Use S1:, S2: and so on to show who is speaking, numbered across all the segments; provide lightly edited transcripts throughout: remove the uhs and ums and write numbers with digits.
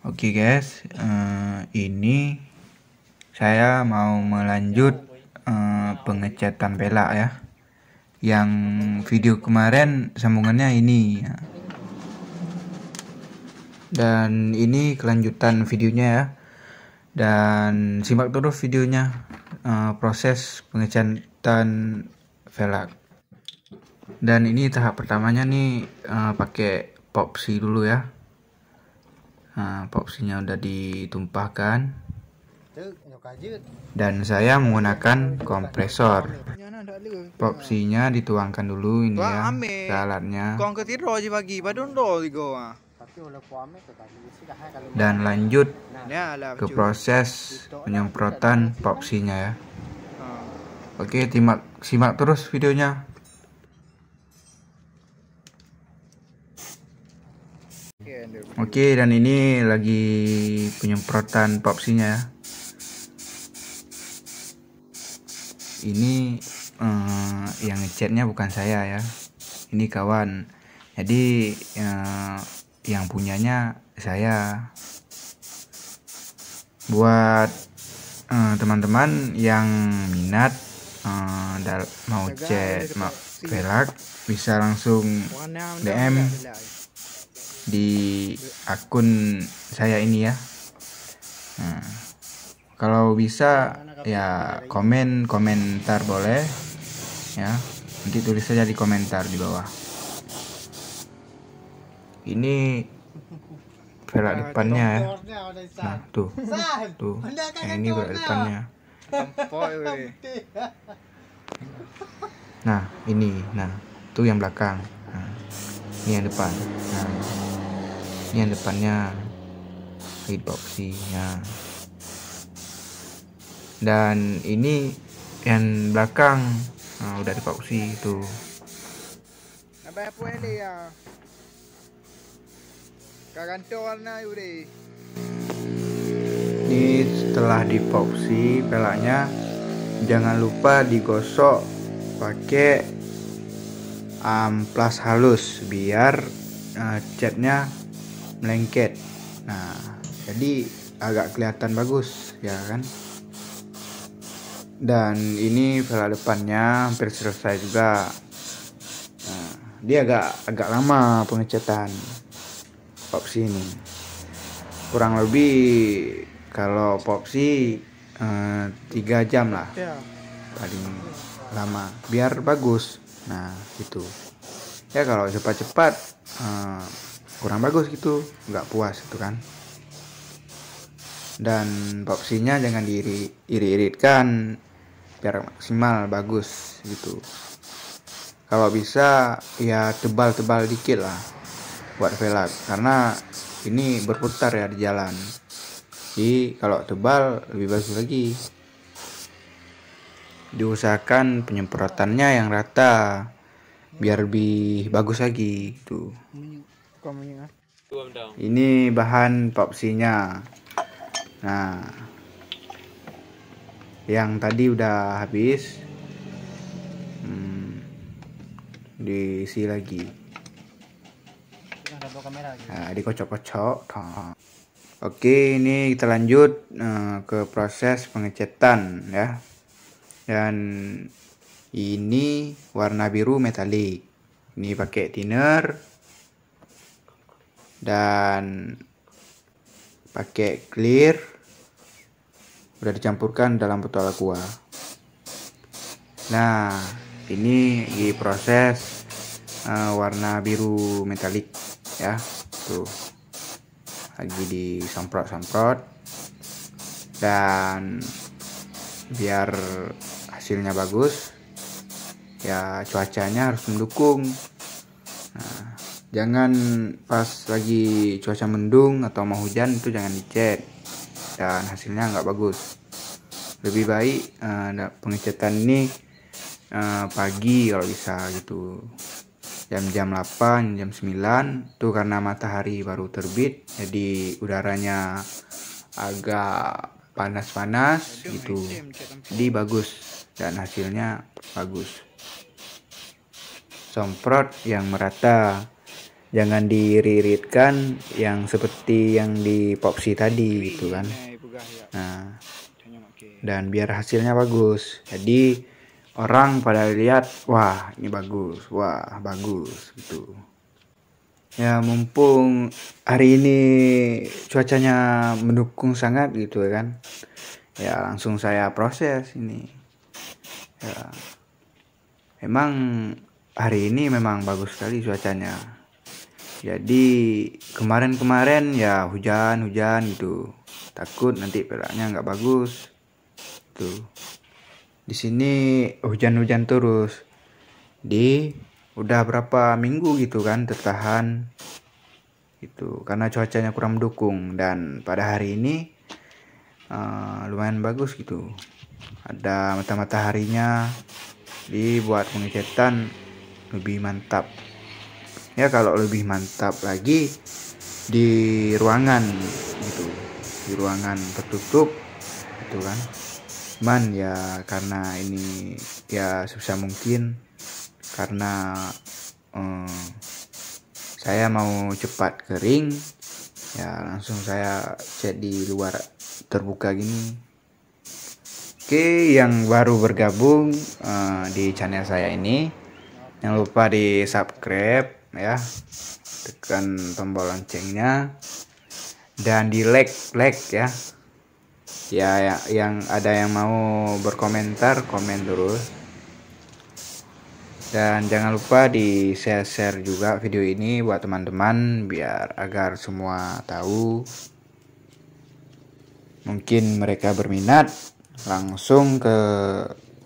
S1: Oke guys, ini saya mau melanjut pengecatan pelak ya. Yang video kemarin sambungannya ini ya. Dan ini kelanjutan videonya ya. Dan simak terus videonya, proses pengecatan velg. Dan ini tahap pertamanya nih, pakai epoxy dulu ya. Nah, epoxinya udah ditumpahkan dan saya menggunakan kompresor. Epoxinya dituangkan dulu ini ya ke alatnya dan lanjut ke proses penyemprotan epoxinya ya. Oke, simak terus videonya. Oke, dan ini lagi penyemprotan epoxinya ya. Ini yang ngecatnya bukan saya ya, ini kawan. Jadi yang punyanya saya. Buat teman-teman yang minat mau cat velg, bisa langsung DM di akun saya ini ya. Nah, kalau bisa ya komentar boleh ya, nanti tulis saja di komentar di bawah. Ini velg depannya ya. Nah tuh yang ini velg depannya. Nah ini, tuh yang belakang. Nah, ini yang depan. Nah, ini yang depannya epoxy ya. Dan ini yang belakang udah epoxy itu. Ini setelah epoxy pelaknya, jangan lupa digosok pakai amplas halus biar catnya melengket. Nah, jadi agak kelihatan bagus ya kan. Dan ini velg depannya hampir selesai juga. Nah, dia agak lama pengecatan epoxy ini, kurang lebih kalau epoxy 3 jam lah paling lama biar bagus. Nah gitu ya, kalau cepat-cepat kurang bagus gitu, nggak puas itu kan. Dan epoxinya jangan diirit-iritkan biar maksimal bagus gitu. Kalau bisa ya tebal-tebal dikit lah buat velg, karena ini berputar ya di jalan. Jadi kalau tebal lebih bagus lagi. Diusahakan penyemprotannya yang rata biar lebih bagus lagi tuh. Ini bahan epoxinya. Nah, yang tadi udah habis, diisi lagi. Nah, dikocok-kocok. Oke, ini kita lanjut ke proses pengecatan ya. Dan ini warna biru metalik. Ini pakai thinner dan pakai clear. Udah dicampurkan dalam botol aqua. Nah, ini di proses warna biru metalik ya. Tuh, lagi disemprot-semprot, dan biar hasilnya bagus ya cuacanya harus mendukung. Nah, jangan pas lagi cuaca mendung atau mau hujan itu jangan dicat dan hasilnya nggak bagus. Lebih baik pengecatan ini pagi kalau bisa gitu, jam 8 jam 9 tuh, karena matahari baru terbit jadi udaranya agak panas-panas gitu, jadi bagus dan hasilnya bagus. Semprot yang merata, jangan diriritkan yang seperti yang di Popsi tadi gitu kan. Nah, dan biar hasilnya bagus, jadi orang pada lihat, wah ini bagus, wah bagus gitu ya. Mumpung hari ini cuacanya mendukung sangat gitu kan, ya langsung saya proses ini ya. Emang hari ini memang bagus sekali cuacanya. Jadi kemarin-kemarin ya hujan-hujan gitu, takut nanti pelaknya nggak bagus tuh. Di sini hujan-hujan terus, udah berapa minggu gitu kan tertahan itu karena cuacanya kurang mendukung. Dan pada hari ini lumayan bagus gitu, ada mataharinya, dibuat pengecetan lebih mantap ya. Kalau lebih mantap lagi di ruangan gitu, di ruangan tertutup gitu kan. Cuman ya karena ini ya sebisa mungkin, karena saya mau cepat kering ya, langsung saya cat di luar terbuka gini. Oke, yang baru bergabung di channel saya ini, jangan lupa di subscribe ya, tekan tombol loncengnya dan di like ya. Ya, yang ada yang mau berkomentar, komen terus. Dan jangan lupa di share juga video ini buat teman-teman, biar agar semua tahu. Mungkin mereka berminat langsung ke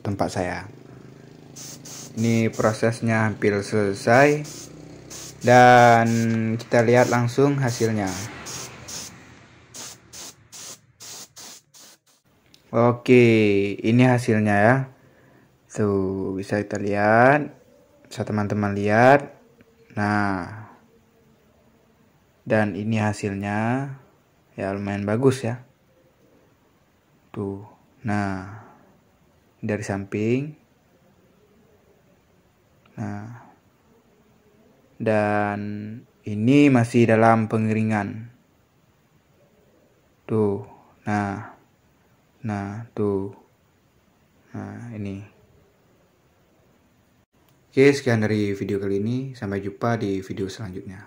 S1: tempat saya. Ini prosesnya hampir selesai dan kita lihat langsung hasilnya. Oke, ini hasilnya ya. Tuh, bisa kita lihat, bisa teman-teman lihat. Nah, dan ini hasilnya ya lumayan bagus ya. Tuh, nah dari samping. Nah, dan ini masih dalam pengeringan. Tuh, nah tuh, nah ini. Oke, sekian dari video kali ini. Sampai jumpa di video selanjutnya.